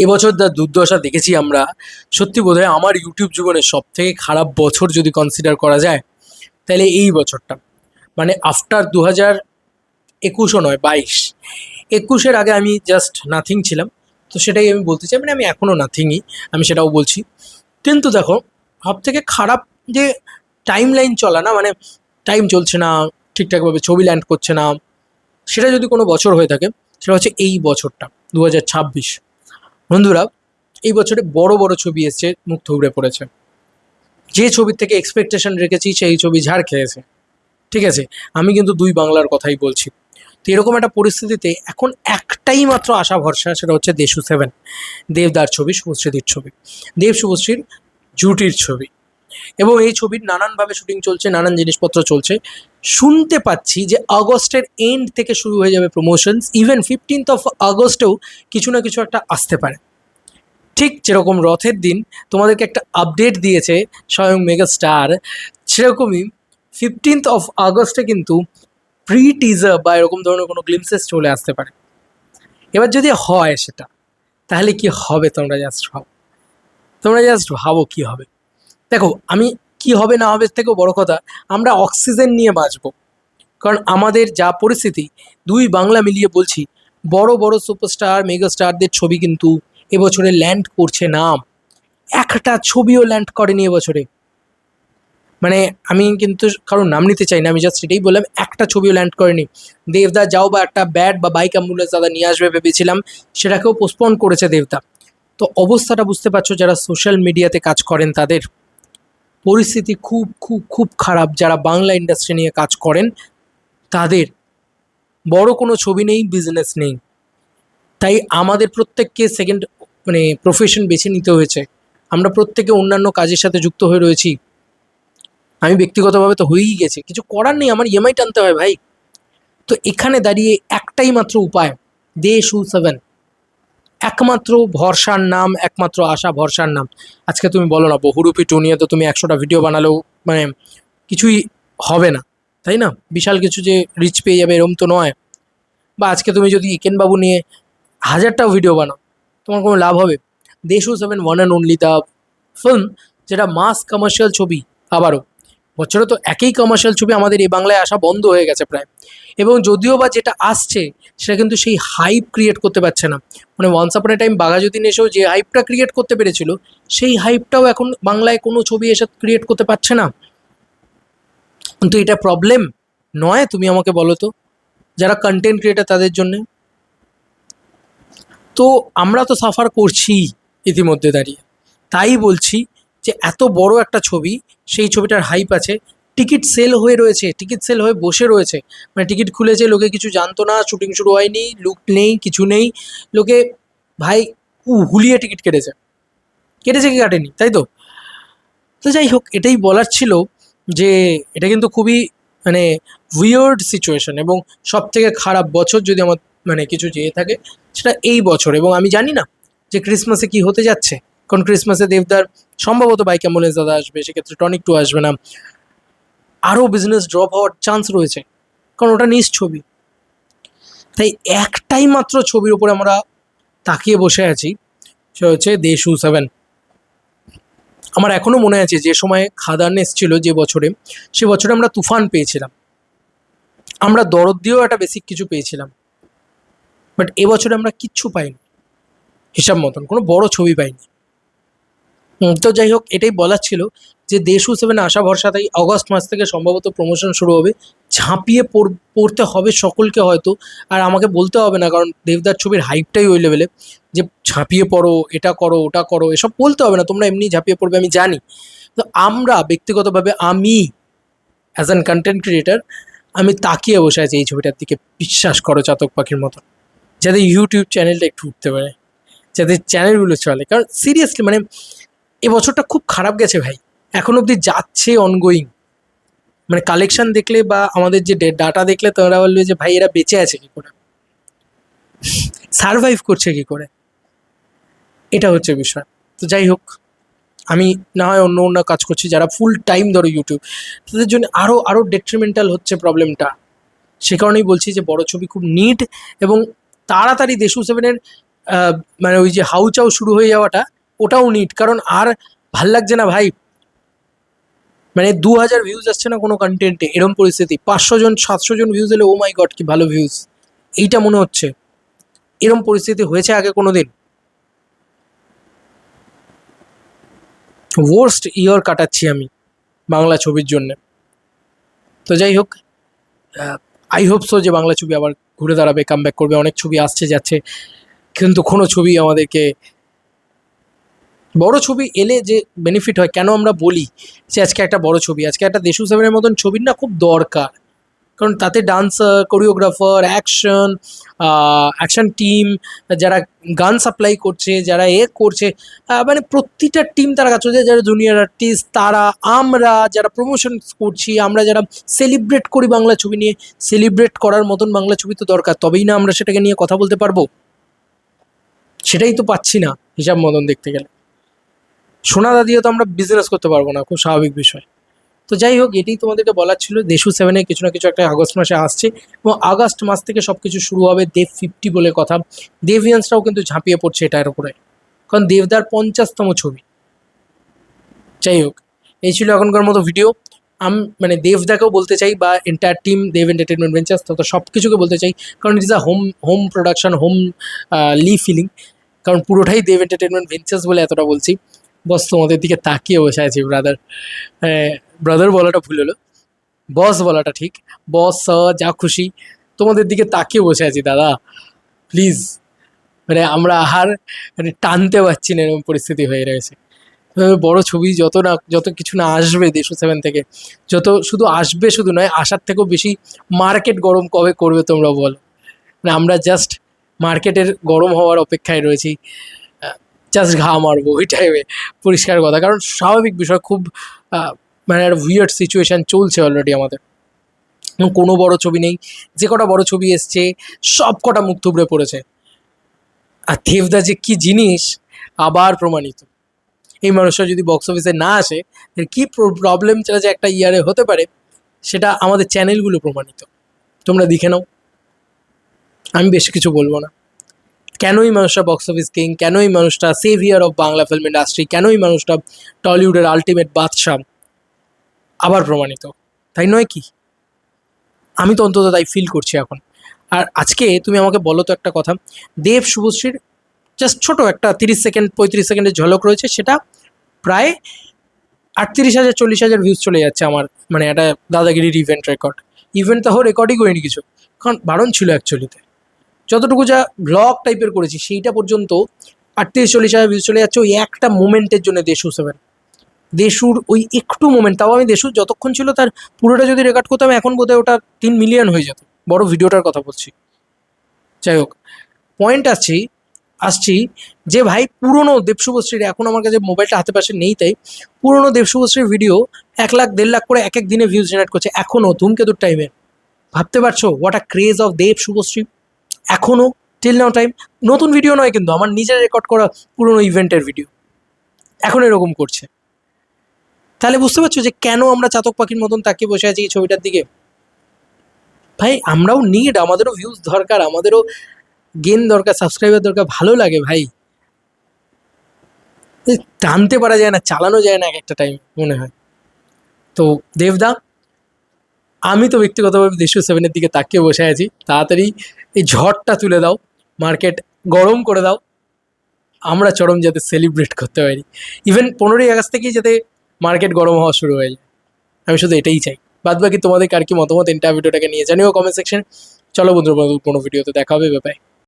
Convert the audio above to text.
এবছর যা দুর্দশা দেখেছি আমরা, সত্যি বোধহয় আমার ইউটিউব জীবনের সব থেকে খারাপ বছর যদি কনসিডার করা যায়, তাহলে এই বছরটা। মানে আফটার 2021ও নয়, 22। 21-এর আগে আমি জাস্ট নাথিং ছিলাম। তো সেটাই আমি বলতে চাই, মানে আমি এখনও নাথিংই, আমি সেটাও বলছি। কিন্তু দেখো, সব থেকে খারাপ যে টাইম লাইন চলা না, মানে টাইম চলছে না ঠিকঠাকভাবে, ছবি ল্যান্ড করছে না, সেটা যদি কোনো বছর হয়ে থাকে, সেটা হচ্ছে এই বছরটা, 2026। বন্ধুরা, এই বছরে বড় বড় ছবি এসছে, মুখ থুবড়ে পড়েছে। যে ছবির থেকে এক্সপেকটেশন রেখেছি সেই ছবি ঝাড় খেয়েছে। ঠিক আছে, আমি কিন্তু দুই বাংলার কথাই বলছি। তো এরকম একটা পরিস্থিতিতে এখন একটাই মাত্র আশা ভরসা, সেটা হচ্ছে দেশু 7, দেবদার ছবি, শুভশ্রীর ছবি, দেব শুভশ্রীর জুটির ছবি। এবং এই ছবির নানানভাবে শুটিং চলছে, নানান জিনিসপত্র চলছে। শুনতে পাচ্ছি যে আগস্টের এন্ড থেকে শুরু হয়ে যাবে প্রমোশনস, ইভেন 15 আগস্টেও কিছু না কিছু একটা আসতে পারে। ঠিক যেরকম রথের দিন তোমাদেরকে একটা আপডেট দিয়েছে স্বয়ং মেগাস্টার, সেরকমই 15 আগস্টে কিন্তু প্রি টিজার বা এরকম ধরনের কোনো গ্লিমসেস চলে আসতে পারে। এবার যদি হয় সেটা, তাহলে কি হবে তোমরা জাস্ট ভাবো কি হবে। দেখো, আমি কি হবে না হবে থেকেও বড় কথা, আমরা অক্সিজেন নিয়ে বাঁচবো। কারণ আমাদের যা পরিস্থিতি, দুই বাংলা মিলিয়ে বলছি, বড় বড় সুপারস্টার মেগাস্টারদের ছবি কিন্তু এবছরে ল্যান্ড করছে না। একটা ছবিও ল্যান্ড করেনি এবছরে। মানে আমি কিন্তু কারোর নাম নিতে চাই না, আমি জাস্ট এটাই বললাম, একটা ছবিও ল্যান্ড করেনি। দেবদা যাও বা একটা ব্যাট বা বাইক অ্যাম্বুলেন্স দাদা নিয়ে আসবে ভেবেছিলাম, সেটাকেও পোস্টপোন করেছে দেবদা। তো অবস্থাটা বুঝতে পারছো, যারা সোশ্যাল মিডিয়াতে কাজ করেন তাদের পরিস্থিতি খুব খুব খুব খারাপ। যারা বাংলা ইন্ডাস্ট্রি নিয়ে কাজ করেন তাদের বড় কোনো ছবি নেই, বিজনেস নেই। তাই আমাদের প্রত্যেককে সেকেন্ড মানে প্রফেশন বেছে নিতে হয়েছে। আমরা প্রত্যেকে অন্যান্য কাজের সাথে যুক্ত হয়ে রয়েছি। আমি ব্যক্তিগতভাবে তো হয়েই গেছি, কিছু করার নেই, আমার ইএমআই টানতে হয় ভাই। তো এখানে দাঁড়িয়ে একটাই মাত্র উপায়, দেশু 7, একমাত্র ভরসার নাম, একমাত্র আশা ভরসার নাম। আজকে তুমি বলো না, বহুরূপী টু নিয়ে তো তুমি 100টা ভিডিও বানালেও মানে কিছুই হবে না, তাই না? বিশাল কিছু যে রিচ পেয়ে যাবে এরম তো নয়। বা আজকে তুমি যদি একেনবাবু নিয়ে 1000টাও ভিডিও বানাও, তোমার কোনো লাভ হবে? দেশু 7 one and only the film, যেটা মাস কমার্শিয়াল ছবি। আবারও বছরে তো একই কমার্শিয়াল ছবি আমাদের এই বাংলায় আসা বন্ধ হয়ে গেছে প্রায়। এবং যদিও বা যেটা আসছে, সেটা কিন্তু সেই হাইপ ক্রিয়েট করতে পারছে না। মানে ওয়ান্স আপন এ টাইম বাঘাযতীন এসেও যে হাইপটা ক্রিয়েট করতে পেরেছিল, সেই হাইপটাও এখন বাংলায় কোনো ছবি এসে ক্রিয়েট করতে পারছে না। কিন্তু এটা প্রবলেম নয়, তুমি আমাকে বলো তো, যারা কন্টেন্ট ক্রিয়েটার তাদের জন্য। তো আমরা তো সাফার করছি ইতিমধ্যে দাঁড়িয়ে। তাই বলছি যে এত বড় একটা ছবি, সেই ছবিটার হাইপ আছে, টিকিট সেল হয়ে রয়েছে, টিকিট সেল হয়ে বসে রয়েছে। মানে টিকিট খুলেছে, লোকে কিছু জানতো না, শুটিং শুরু হয়নি, লুক নেই, কিছু নেই। লোকে ভাই হুলিয়ে টিকিট কেটেছে, কেটেছে কি কাটেনি, তাই তো? তো যাই হোক, এটাই বলার ছিল যে এটা কিন্তু খুবই মানে উইয়ার্ড সিচুয়েশন, এবং সব থেকে খারাপ বছর যদি আমার মানে কিছু চেয়ে থাকে, সেটা এই বছর। এবং আমি জানি না যে ক্রিসমাসে কি হতে যাচ্ছে, কারণ ক্রিসমাসে দেবদার সম্ভবত বাইক অ্যাম্বুলেন্স দাদা আসবে, সেক্ষেত্রে টনিক 2 আসবে না, আরও বিজনেস ড্রপ হওয়ার চান্স রয়েছে, কারণ ওটা নিজ ছবি। তাই একটাই মাত্র ছবির উপরে আমরা তাকিয়ে বসে আছি, সেটা হচ্ছে দেশু 7। আমার এখনও মনে আছে যে সময় খাদান এসেছিল যে বছরে, সে বছরে আমরা তুফান পেয়েছিলাম, আমরা দরদ দিয়েও একটা বেসিক কিছু পেয়েছিলাম। বাট এবছরে আমরা কিচ্ছু পাইনি, হিসাব মতন কোনো বড় ছবি পাইনি। তো যাই হোক, এটাই বলার ছিল যে দেশু 7 আশা ভরসাতেই অগস্ট মাস থেকে সম্ভবত প্রমোশন শুরু হবে। ঝাঁপিয়ে পড়তে হবে সকলকে হয়তো। আর আমাকে বলতে হবে না, কারণ দেবদার ছবির হাইপটাই ওই লেভেলে, যে ঝাঁপিয়ে পড়ো, এটা করো, ওটা করো, এসব বলতে হবে না, তোমরা এমনি ঝাঁপিয়ে পড়বে আমি জানি। তো আমরা ব্যক্তিগতভাবে, আমি অ্যাজ অ্যান কন্টেন্ট ক্রিয়েটার, আমি তাকিয়ে বসে আছি এই ছবিটার দিকে, বিশ্বাস করো, চাতক পাখির মতন, যাতে ইউটিউব চ্যানেলটা একটু উঠতে পারে, যাতে চ্যানেলগুলো চলে। কারণ সিরিয়াসলি মানে এবছরটা খুব খারাপ গেছে ভাই, এখন অবধি যাচ্ছে অনগোয়িং। মানে কালেকশন দেখলে বা আমাদের যে ডাটা দেখলে তোমরা বলবে যে ভাই এরা বেঁচে আছে কী করে, সারভাইভ করছে কী করে, এটা হচ্ছে বিষয়। তো যাই হোক, আমি না হয় অন্য অন্য কাজ করছি, যারা ফুল টাইম ধরো ইউটিউব, তাদের জন্য আরও আরও ডেট্রিমেন্টাল হচ্ছে প্রবলেমটা। সে কারণেই বলছি যে বড় ছবি খুব নিড, এবং তাড়াতাড়ি দেশু 7-এর মানে ওই যে হাউচাউ শুরু হয়ে যাওয়াটা, ওটাও নিট, কারণ আর ভাল লাগছে না ভাই। মানে 2000 ভিউজ আসছে না কোনো কন্টেন্টে, এরম পরিস্থিতি। 500 জন 700 জন ভিউজ এলে ও মাই গড কি ভালো ভিউজ, এইটা মনে হচ্ছে। এরম পরিস্থিতি হয়েছে আগে কোনো দিন? ওয়ার্স্ট ইয়ার কাটাচ্ছি আমি বাংলা ছবির জন্য। তো যাই হোক, আই হোপ সো যে বাংলা ছবি আবার ঘুরে দাঁড়াবে, কাম ব্যাক করবে। অনেক ছবি আসছে যাচ্ছে, কিন্তু কোনো ছবি আমাদেরকে, বড় ছবি এলে যে বেনিফিট হয়, কেন আমরা বলি যে আজকে একটা বড় ছবি, আজকে একটা দেশু সেভেনের মতন ছবির না খুব দরকার। কারণ তাতে ডান্সার, কোরিওগ্রাফার, অ্যাকশন টিম, যারা গান সাপ্লাই করছে, যারা করছে, মানে প্রতিটা টিম তারা কাজ করছে, যারা জুনিয়র আর্টিস্ট তারা, আমরা যারা প্রমোশন করছি, আমরা যারা সেলিব্রেট করি বাংলা ছবি নিয়ে, সেলিব্রেট করার মতন বাংলা ছবি তো দরকার, তবেই না আমরা সেটাকে নিয়ে কথা বলতে পারবো। সেটাই তো পাচ্ছি না হিসাব মতন দেখতে গেলে। সোনাদা দিয়ে তো আমরা বিজনেস করতে পারবো না, খুব স্বাভাবিক বিষয়। তো যাই হোক, এটাই তোমাদেরকে বলার ছিল। দেশু সেভেনে কিছু না কিছু একটা আগস্ট মাসে আসছে, এবং আগস্ট মাস থেকে সব কিছু শুরু হবে। দেব 50 বলে কথা, দেভিয়ান্সরাও কিন্তু ঝাঁপিয়ে পড়ছে এটার উপরে, কারণ দেবদার 50তম ছবি। যাই হোক, এই ছিল এখনকার মতো ভিডিও। আমি মানে দেবদাকেও বলতে চাই, বা entire team Dev entertainment ventures, তো সব কিছুকে বলতে চাই, কারণ it is a home home production, homely feeling. কারণ পুরোটাই দেব এন্টারটেনমেন্ট ভেঞ্চার্স বলে এতটা বলছি। বস তোমাদের দিকে তাকিয়ে বসে আছি ব্রাদার। ব্রাদার বলাটা ভুল হলো, বস বলাটা ঠিক। বস যা খুশি, তোমাদের দিকে তাকিয়ে বসে আছি দাদা। প্লিজ, মানে আমরা আর মানে টানতে পারছি না, এরকম পরিস্থিতি হয়ে রয়েছে। বড় ছবি যত কিছু না আসবে দেশু সেভেন থেকে, যত শুধু আসবে, শুধু নয় আসার থেকেও বেশি মার্কেট গরম কবে করবে তোমরা বলো। মানে আমরা জাস্ট মার্কেটের গরম হওয়ার অপেক্ষায় রয়েছি, জাস্ট ঘা মারবো ওই টাইমে, পরিষ্কার কথা। কারণ স্বাভাবিক বিষয়, খুব আহ, মানে একটা উইয়ার্ড সিচুয়েশান চলছে অলরেডি আমাদের। কোনো বড় ছবি নেই, যে কটা বড় ছবি এসছে সব কটা মুখ থুবড়ে পড়েছে। আর দেবদা যে কি জিনিস আবার প্রমাণিত। এই মানুষটা যদি বক্স অফিসে না আসে, এর কি প্রবলেমটা যে একটা ইয়ারে হতে পারে, সেটা আমাদের চ্যানেলগুলো প্রমাণিত। তোমরা দেখে নাও, আমি বেশি কিছু বলবো না। কেনই মানুষটা বক্স অফিস কিং, কেনই মানুষটা severe of Bangla film industry, কেনই মানুষটা টলিউডের আলটিমেট বাদশাহ, আবার প্রমাণিত, তাই নয় কি? আমি তো অন্তত তাই ফিল করছি এখন। আর আজকে তুমি আমাকে বলো তো একটা কথা, দেব শুভশ্রীর জাস্ট ছোট একটা 30 সেকেন্ড 35 সেকেন্ডের ঝলক রয়েছে, সেটা প্রায় 38,000 40,000 ভিউজ চলে যাচ্ছে আমার, মানে একটা দাদাগিরির ইভেন্ট রেকর্ড। ইভেন্ট তাও রেকর্ডই করিনি কিছু, কারণ বারণ ছিল অ্যাকচুয়ালিতে। যতটুকু যা ব্লগ টাইপের করেছি সেইটা পর্যন্ত 38-40,000 ভিউজ চলে যাচ্ছে ওই একটা মোমেন্টের জন্য। দেশু সেভেন, দেশুর ওই একটু মোমেন্ট, তাও আমি দেশু যতক্ষণ ছিল তার পুরোটা যদি রেকর্ড করতাম, এখন বোধহয় ওটা 3 মিলিয়ন হয়ে যেত। বড় ভিডিওটার কথা বলছি। যাই হোক, পয়েন্ট আসছি যে ভাই, পুরনো দেবশুভশ্রীর, এখন আমার কাছে মোবাইলটা হাতে পাশে নেই, তাই পুরনো দেবশুভশ্রীর ভিডিও 1 লাখ 1.5 লাখ করে এক এক দিনে ভিউজ জেনারেট করছে এখনও, ধূমকেতুর টাইমে। ভাবতে পারছো হোয়াট আ ক্রেজ অফ দেব শুভশ্রী এখনও, টিল নাও টাইম। নতুন ভিডিও নয় কিন্তু, আমার নিজের রেকর্ড করা পুরনো ইভেন্টের ভিডিও এখন এরকম করছে। তাহলে বুঝতে পারছো যে কেন আমরা চাতক পাখির মতন তাকিয়ে বসে আছি এই ছবিটার দিকে। ভাই আমরাও নিড, আমাদেরও ভিউজ দরকার, আমাদেরও গেন দরকার, সাবস্ক্রাইবার দরকার, ভালো লাগে ভাই। টানতে পারা যায় না, চালানো যায় না এক একটা টাইম মনে হয়। তো দেবদা, আমি তো ব্যক্তিগতভাবে দেশু সেভেনের দিকে তাকিয়ে বসে আছি, তাড়াতাড়ি এই ঝড়টা তুলে দাও, মার্কেট গরম করে দাও, আমরা চরম যাতে সেলিব্রেট করতে পারি। ইভেন 15ই আগস্ট থেকেই যাতে মার্কেট গরম হওয়া শুরু হয়ে যায়, আমি শুধু এটাই চাই। বাদ বাকি তোমাদের কার কি মতামত, এন্টার ভিডিওটাকে নিয়ে জানিও কমেন্ট সেকশন। চলো বন্ধুরা, কোনো ভিডিওতে দেখা হবে, ব্যাপারে।